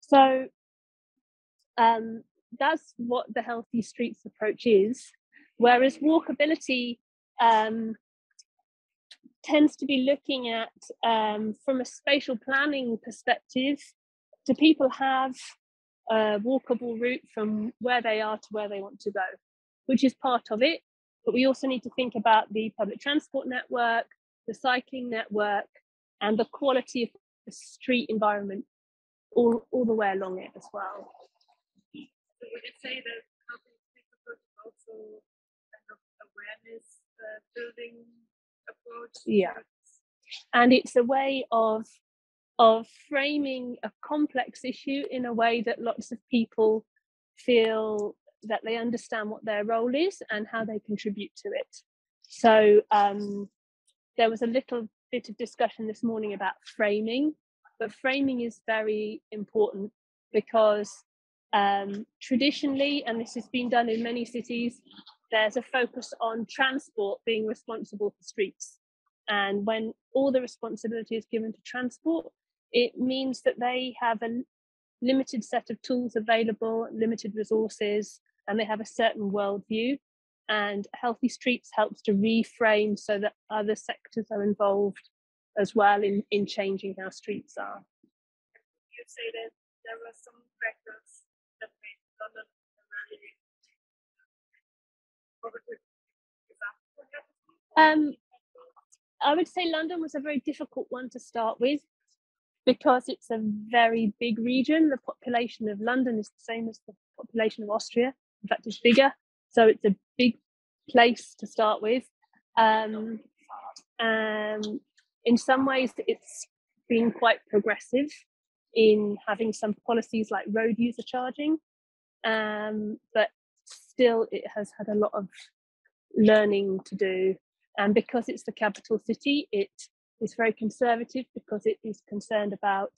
So that's what the healthy streets approach is, whereas walkability tends to be looking at, from a spatial planning perspective, do people have a walkable route from where they are to where they want to go, which is part of it. But we also need to think about the public transport network, the cycling network, and the quality of the street environment all the way along it as well. So would you say that helping people could also kind of awareness building approach? Yeah, and it's a way of framing a complex issue in a way that lots of people feel that they understand what their role is and how they contribute to it. So there was a little bit of discussion this morning about framing, but framing is very important because traditionally, and this has been done in many cities, there's a focus on transport being responsible for streets. And when all the responsibility is given to transport, it means that they have a limited set of tools available, limited resources, and they have a certain worldview. And Healthy Streets helps to reframe so that other sectors are involved as well in changing how streets are. You say that there were some factors that made London a very I would say London was a very difficult one to start with because it's a very big region. The population of London is the same as the population of Austria. In fact, it's bigger. So it's a big place to start with. In some ways, it's been quite progressive in having some policies like road user charging. But still, it has had a lot of learning to do. And because it's the capital city, it is very conservative because it is concerned about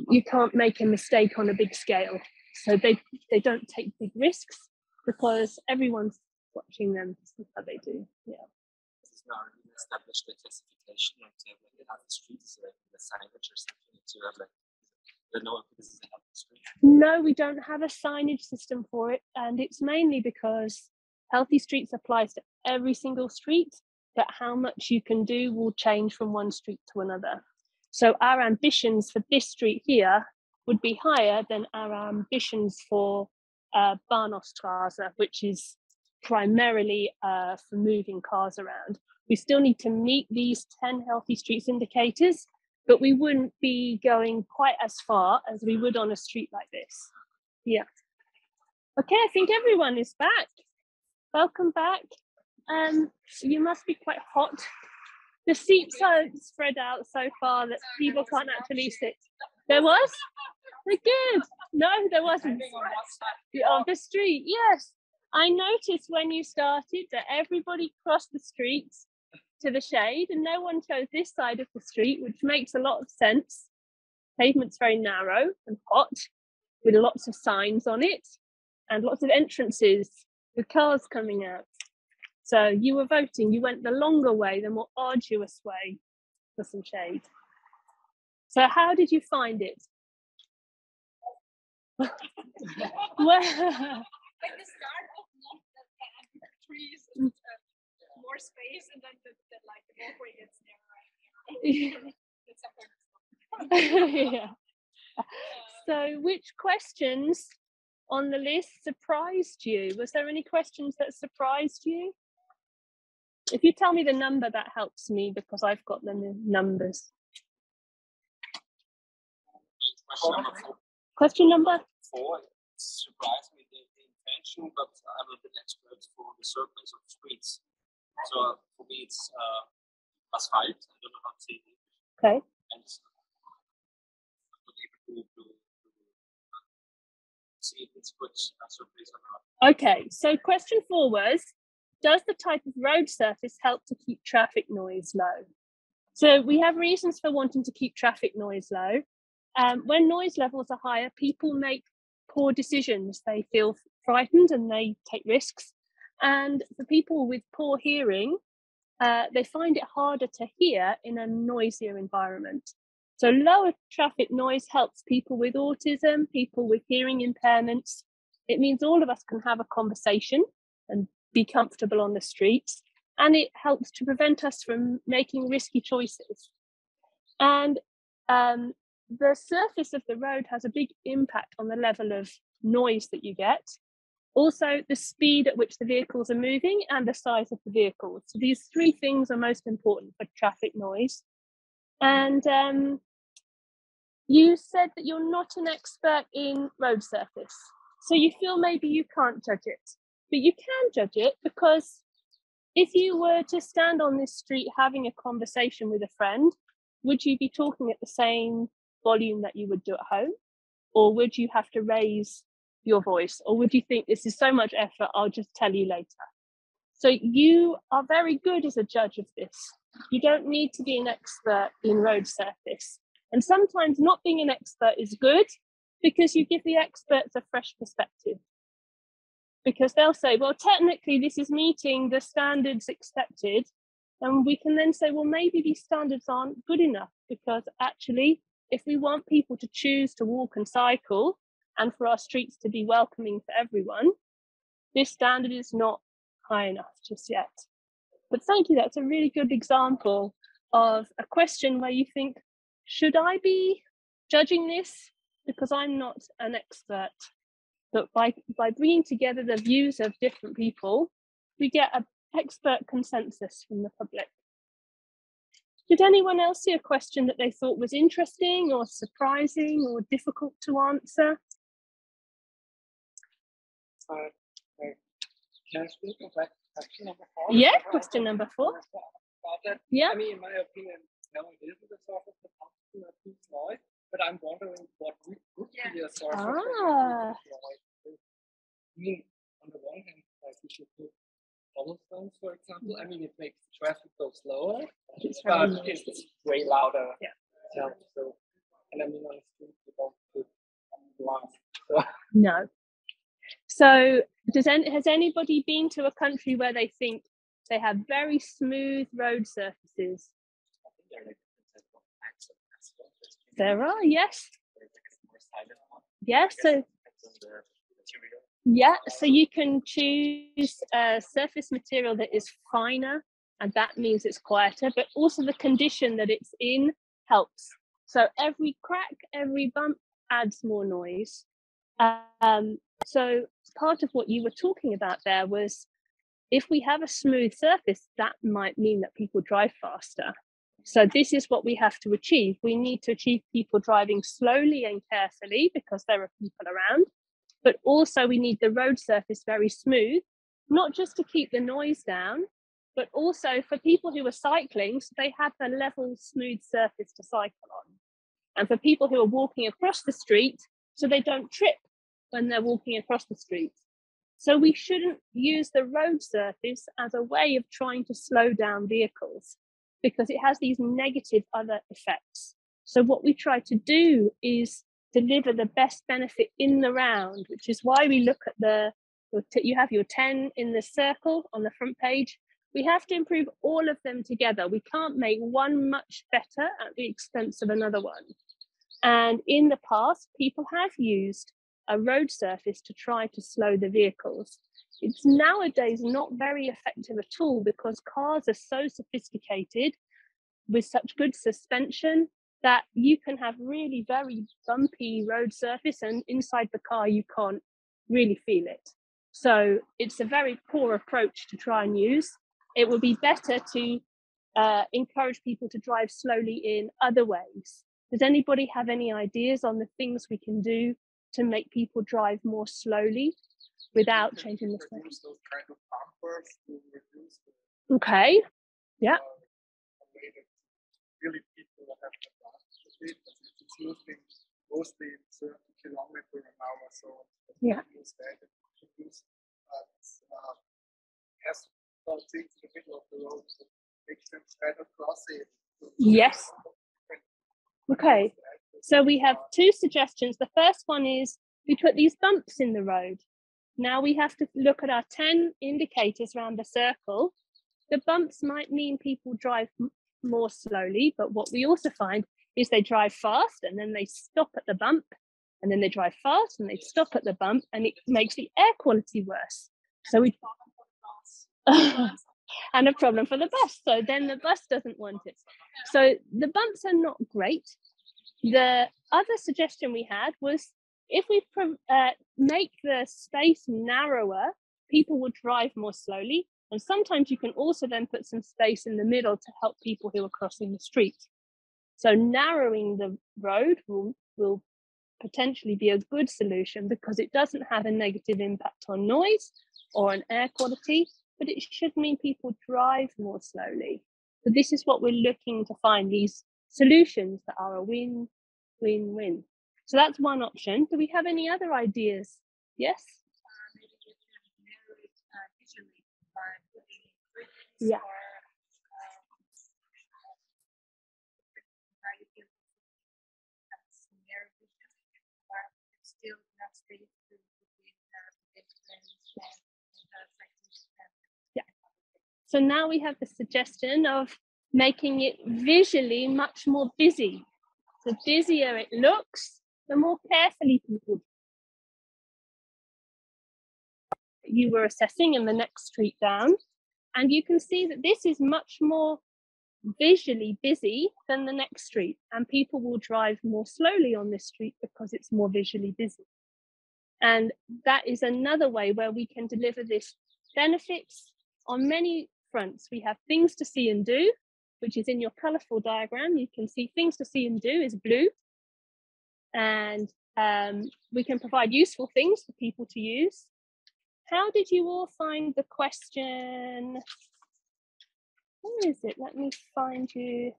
you can't make a mistake on a big scale. So they don't take big risks because everyone's watching them. That's how they do. Yeah. Is now established the classification and when you have the streets, the signage or something to have like this is a healthy street? No, we don't have a signage system for it, and it's mainly because Healthy Streets applies to every single street, but how much you can do will change from one street to another. So our ambitions for this street here would be higher than our ambitions for Bahnhofstraße, which is primarily for moving cars around. We still need to meet these 10 Healthy Streets indicators, but we wouldn't be going quite as far as we would on a street like this. Yeah. Okay, I think everyone is back. Welcome back. You must be quite hot. The seats are spread out so far that people can't actually sit. There was? They're good. No, there wasn't. On the street, yes. I noticed when you started that everybody crossed the street to the shade and no one chose this side of the street, which makes a lot of sense. Pavement's very narrow and hot with lots of signs on it and lots of entrances with cars coming out. So you were voting, you went the longer way, the more arduous way for some shade. So how did you find it? Well, like the start of not the trees and more space, and then the walkway gets narrower. Yeah. So which questions on the list surprised you? Was there any questions that surprised you? If you tell me the number, that helps me because I've got them in numbers. Question number 4. It surprised me the intention, but I'm not an expert for the surface of streets. So for me, it's asphalt. I don't know how to say it. Okay. And I'm not able to see if it's good surface or not. Okay. So question 4 was, does the type of road surface help to keep traffic noise low? So we have reasons for wanting to keep traffic noise low. When noise levels are higher, people make poor decisions. They feel frightened and they take risks. And for people with poor hearing, they find it harder to hear in a noisier environment. So lower traffic noise helps people with autism, people with hearing impairments. It means all of us can have a conversation and be comfortable on the streets, and it helps to prevent us from making risky choices. And the surface of the road has a big impact on the level of noise that you get. Also, the speed at which the vehicles are moving and the size of the vehicles. So these three things are most important for traffic noise. And you said that you're not an expert in road surface. So you feel maybe you can't judge it, but you can judge it, because if you were to stand on this street having a conversation with a friend, would you be talking at the same volume that you would do at home? Or would you have to raise your voice? Or would you think this is so much effort, I'll just tell you later? So you are very good as a judge of this. You don't need to be an expert in road surface. And sometimes not being an expert is good, because you give the experts a fresh perspective. Because they'll say, well, technically this is meeting the standards expected. And we can then say, well, maybe these standards aren't good enough, because actually, if we want people to choose to walk and cycle and for our streets to be welcoming for everyone, this standard is not high enough just yet. But thank you, that's a really good example of a question where you think, should I be judging this? Because I'm not an expert. But by bringing together the views of different people, we get an expert consensus from the public. Did anyone else see a question that they thought was interesting or surprising or difficult to answer? Can I speak about question number 4? Yeah, question number 4. Yeah. I mean, in my opinion, no, it isn't a source of the peace noise, but I'm wondering what would be a source of the noise. I mean, on the one hand, like we should put cobblestones, for example. I mean, it makes traffic go slower, but it's way louder. Yeah. So, and I mean, on the street, you don't put glass. So. No. So has anybody been to a country where they think they have very smooth road surfaces? There are, yes. Yes, so yeah, so you can choose a surface material that is finer, and that means it's quieter, but also the condition that it's in helps. So every crack, every bump adds more noise. So part of what you were talking about there was, if we have a smooth surface, that might mean that people drive faster. So this is what we have to achieve. We need to achieve people driving slowly and carefully, because there are people around, but also we need the road surface very smooth, not just to keep the noise down, but also for people who are cycling, so they have a level, smooth surface to cycle on. And for people who are walking across the street, so they don't trip when they're walking across the street. So we shouldn't use the road surface as a way of trying to slow down vehicles, because it has these negative other effects. So what we try to do is deliver the best benefit in the round, which is why we look at you have your 10 in the circle on the front page. We have to improve all of them together. We can't make one much better at the expense of another one. And in the past, people have used a road surface to try to slow the vehicles. It's nowadays not very effective at all, because cars are so sophisticated with such good suspension that you can have really very bumpy road surface, and inside the car you can't really feel it. So it's a very poor approach to try and use. It would be better to encourage people to drive slowly in other ways. Does anybody have any ideas on the things we can do to make people drive more slowly without changing the speed? Those kind of bumpers to reduce Okay. Yeah. Really people that have advanced speed, but it's using mostly 30 kilometers an hour. So yeah. Use that and use has some things in the middle of the road to make them better crossing. Yes. Okay. So we have 2 suggestions. The first one is we put these bumps in the road. Now we have to look at our 10 indicators around the circle. The bumps might mean people drive more slowly, but what we also find is they drive fast and then they stop at the bump, and then they drive fast and they stop at the bump, and it makes the air quality worse. So we and a problem for the bus. So then the bus doesn't want it. So the bumps are not great. The other suggestion we had was if we make the space narrower, people will drive more slowly. And sometimes you can also then put some space in the middle to help people who are crossing the street. So narrowing the road will potentially be a good solution because it doesn't have a negative impact on noise or on air quality, but it should mean people drive more slowly. So this is what we're looking to find, these solutions that are a win-win-win. So that's one option. Do we have any other ideas? Yes? Maybe you can narrow it visually by putting grids Yeah. or that's narrow vision, but still not space to between pedestrians and cyclists. Yeah. So now we have the suggestion of making it visually much more busy. The busier it looks, the more carefully people you were assessing in the next street down. And you can see that this is much more visually busy than the next street, and people will drive more slowly on this street because it's more visually busy. And that is another way where we can deliver this benefits on many fronts. We have things to see and do, which is in your colorful diagram. You can see things to see and do is blue. And we can provide useful things for people to use. How did you all find the question? Where is it? Let me find you.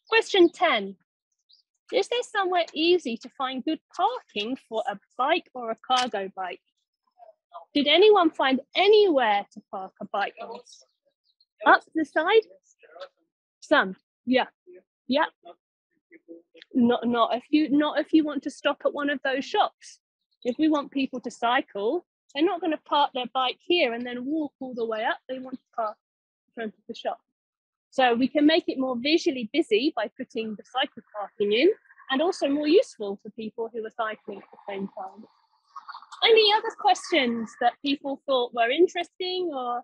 Question 10. Is there somewhere easy to find good parking for a bike or a cargo bike? Did anyone find anywhere to park a bike on? Up the side? Some, yeah. Yeah. Not if you want to stop at one of those shops. If we want people to cycle, they're not going to park their bike here and then walk all the way up. They want to park in front of the shop. So we can make it more visually busy by putting the cycle parking in, and also more useful for people who are cycling at the same time. Any other questions that people thought were interesting or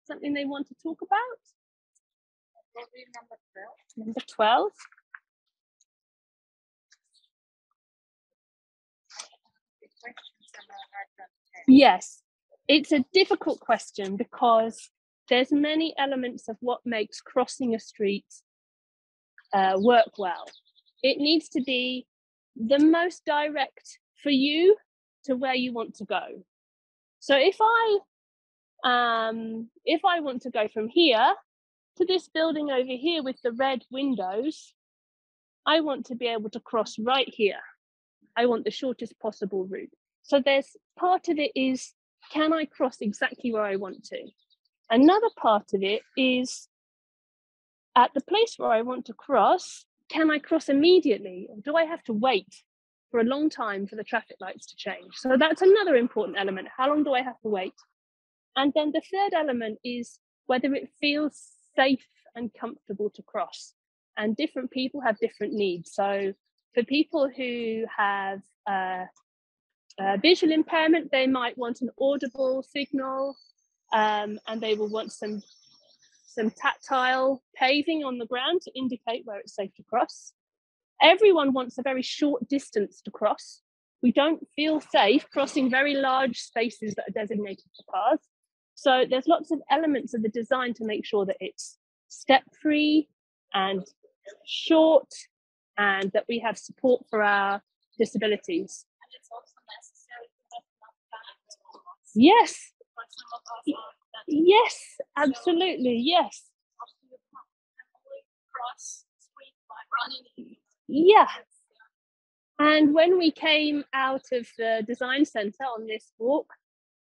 something they want to talk about? Number 12. Number 12. Yes, it's a difficult question because there's many elements of what makes crossing a street work well. It needs to be the most direct for you to where you want to go. So if I want to go from here to this building over here with the red windows, I want to be able to cross right here. I want the shortest possible route. So there's part of it is, can I cross exactly where I want to? Another part of it is, at the place where I want to cross, can I cross immediately? Or do I have to wait for a long time for the traffic lights to change? So that's another important element. How long do I have to wait? And then the third element is whether it feels safe and comfortable to cross. And different people have different needs. So for people who have visual impairment, they might want an audible signal, and they will want some tactile paving on the ground to indicate where it's safe to cross. Everyone wants a very short distance to cross. We don't feel safe crossing very large spaces that are designated for cars. So there's lots of elements of the design to make sure that it's step-free and short, and that we have support for our disabilities. And it's also necessary to have enough time to cross. Yes. For some of us, Yes, absolutely, yes. Cross street by running. Yeah. And when we came out of the design centre on this walk,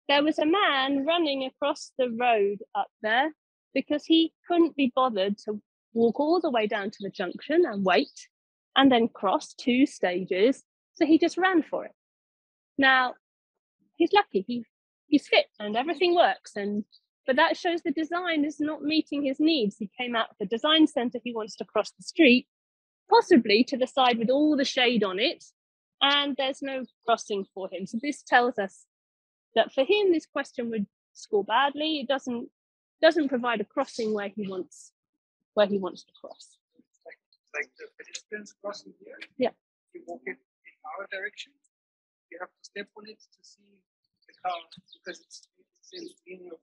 there was a man running across the road up there because he couldn't be bothered to walk all the way down to the junction and wait and then cross 2 stages. So he just ran for it. Now, he's lucky. He's fit and everything works. And but that shows the design is not meeting his needs. He came out of the design center, he wants to cross the street, possibly to the side with all the shade on it, and there's no crossing for him. So this tells us that for him, this question would score badly. It doesn't provide a crossing where he wants to cross. Like the pedestrians crossing here. Yeah. You walk it in our direction. You have to step on it to see the car because it's in the beginning of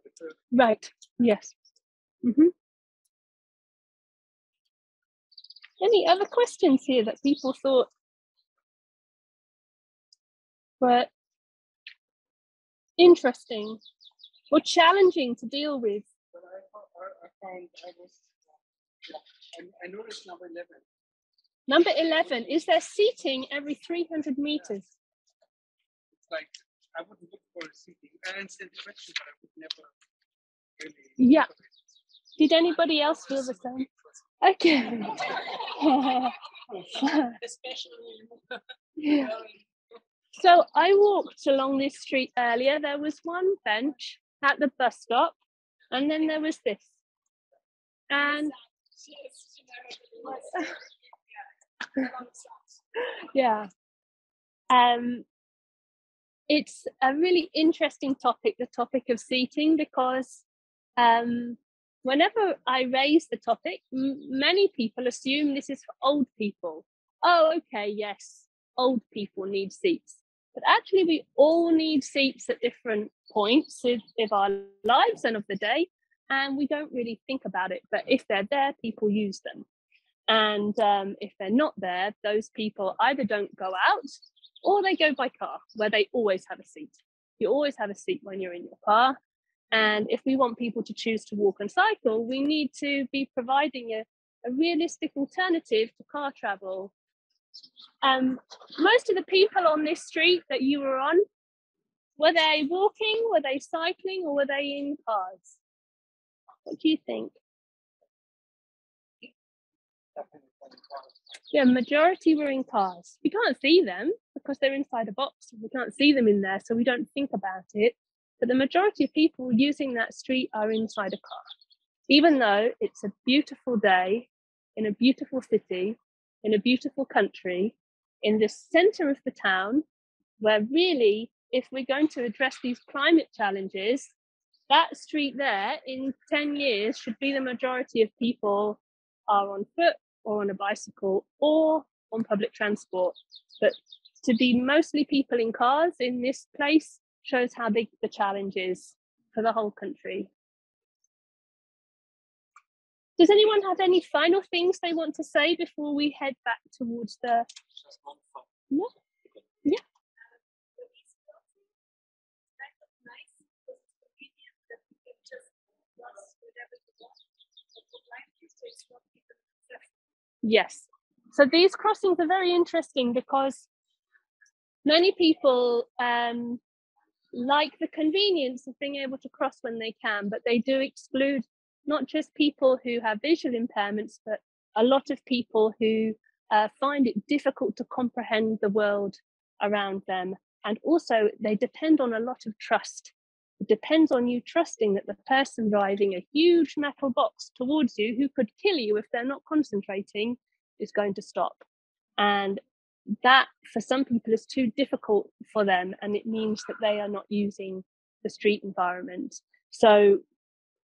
the curve. Right. Yes. Mm-hmm. Any other questions here that people thought were interesting or challenging to deal with? But I noticed number 11. Number 11, is there seating every 300 meters? It's like, I wouldn't look for seating. I understand the question, but I would never really. Yeah. Did anybody else feel the same? Okay. Yeah. So I walked along this street earlier. There was one bench at the bus stop, and then there was this. And yeah. It's a really interesting topic, the topic of seating, because whenever I raise the topic, many people assume this is for old people. Oh, okay, yes, old people need seats. But actually, we all need seats at different points of our lives and of the day, and we don't really think about it. But if they're there, people use them. And if they're not there, those people either don't go out or they go by car, where they always have a seat. You always have a seat when you're in your car. And if we want people to choose to walk and cycle, we need to be providing a realistic alternative to car travel. Most of the people on this street that you were on, were they walking, were they cycling, or were they in cars? What do you think? Yeah, majority were in cars. We can't see them because they're inside a box. We can't see them in there, so we don't think about it. But the majority of people using that street are inside a car. Even though it's a beautiful day in a beautiful city, in a beautiful country, in the center of the town, where really, if we're going to address these climate challenges, that street there in 10 years should be the majority of people are on foot or on a bicycle or on public transport. But to be mostly people in cars in this place shows how big the challenge is for the whole country. Does anyone have any final things they want to say before we head back towards the... No? Yeah. Yes. So these crossings are very interesting because many people like the convenience of being able to cross when they can, but they do exclude not just people who have visual impairments, but a lot of people who find it difficult to comprehend the world around them. And also they depend on a lot of trust. It depends on you trusting that the person driving a huge metal box towards you, who could kill you if they're not concentrating, is going to stop. And that, for some people, is too difficult for them, and it means that they are not using the street environment. So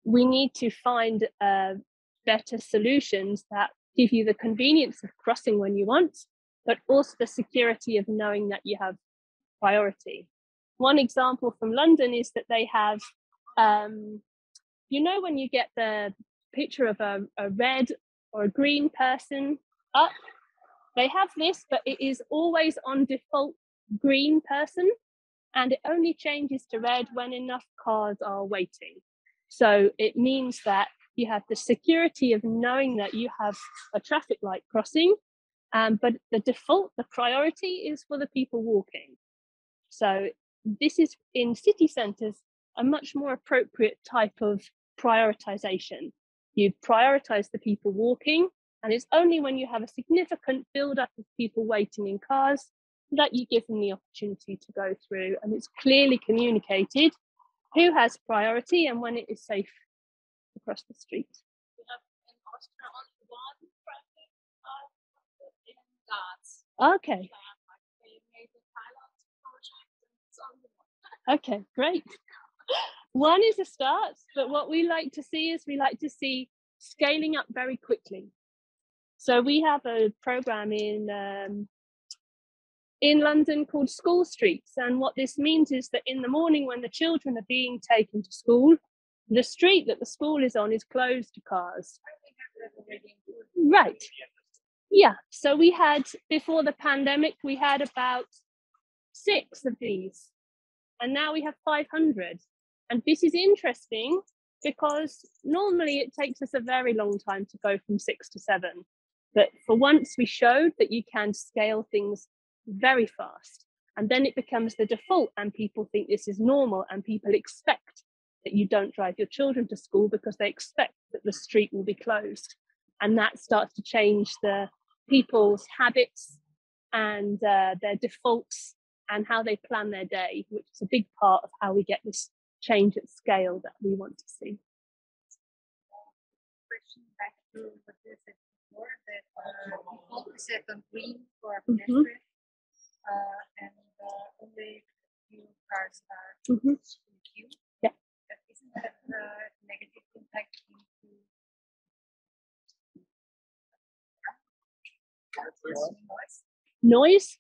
we need to find better solutions that give you the convenience of crossing when you want, but also the security of knowing that you have priority. One example from London is that they have, you know, when you get the picture of a red or a green person up, they have this, but it is always on default green person, and it only changes to red when enough cars are waiting. So it means that you have the security of knowing that you have a traffic light crossing, but the default, the priority is for the people walking. So this is, in city centres, a much more appropriate type of prioritization. You prioritize the people walking, and it's only when you have a significant build-up of people waiting in cars that you give them the opportunity to go through. And it's clearly communicated who has priority and when it is safe to cross the street. We have in Austria only one traffic in Graz. Okay. Like they made the pilot project and it's only one. Okay, great. One is a start, but what we like to see is we like to see scaling up very quickly. So we have a program in London called School Streets, and what this means is that in the morning when the children are being taken to school, the street that the school is on is closed to cars. Right. Yeah. So we had, before the pandemic, we had about 6 of these, and now we have 500. And this is interesting because normally it takes us a very long time to go from 6 to 7. But for once we showed that you can scale things very fast, and then it becomes the default and people think this is normal, and people expect that you don't drive your children to school because they expect that the street will be closed. And that starts to change the people's habits and their defaults and how they plan their day, which is a big part of how we get this change at scale that we want to see. Question back to what you said before, that default is set on green for pedestrians, and only few cars are in queue. Yeah. But isn't that negative impact into Noise?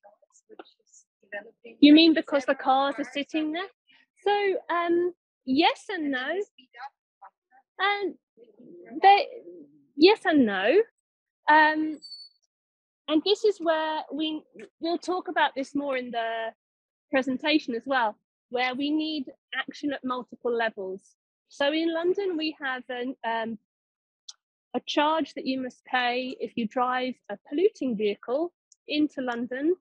which is developing? You mean because the cars are sitting there? So yes and no. And yes and no. And this is where we'll talk about this more in the presentation as well, where we need action at multiple levels. So in London, we have a charge that you must pay if you drive a polluting vehicle into London.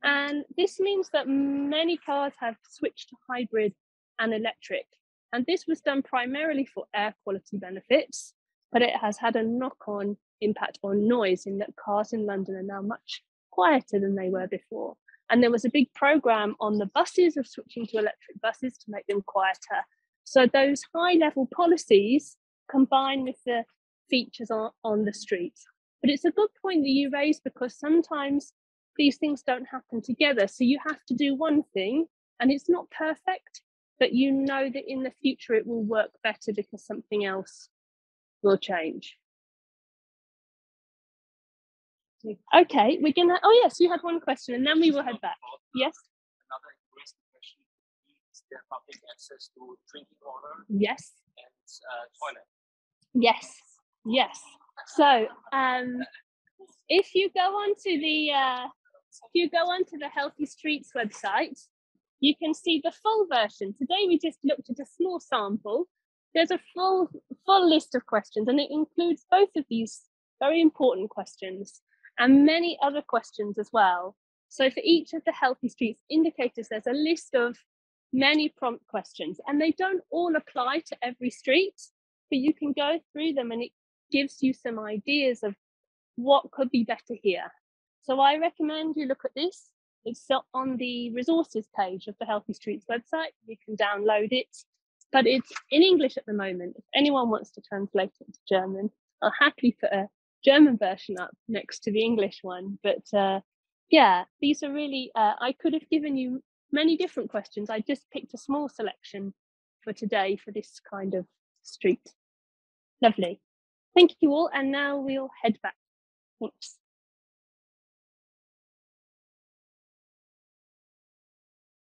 And this means that many cars have switched to hybrid and electric. And this was done primarily for air quality benefits, but it has had a knock-on impact on noise in that cars in London are now much quieter than they were before. And there was a big program on the buses of switching to electric buses to make them quieter. So those high-level policies combine with the features on the street. But it's a good point that you raised, because sometimes these things don't happen together. So you have to do one thing and it's not perfect, but you know that in the future it will work better because something else will change. Okay, we're gonna, oh yes, you had one question and then we will head back. Yes? Another interesting question is there public access to drinking water Yes. and toilet? Yes, yes. So if you go onto the Healthy Streets website, you can see the full version. Today we just looked at a small sample. There's a full list of questions, and it includes both of these very important questions and many other questions as well. So for each of the Healthy Streets indicators, there's a list of many prompt questions, and they don't all apply to every street, but you can go through them and it gives you some ideas of what could be better here. So I recommend you look at this. It's on the resources page of the Healthy Streets website. You can download it, but it's in English at the moment. If anyone wants to translate it to German, I'll happily put a German version up next to the English one. But yeah, these are really, I could have given you many different questions. I just picked a small selection for today for this kind of street. Lovely. Thank you all. And now we'll head back. Thanks.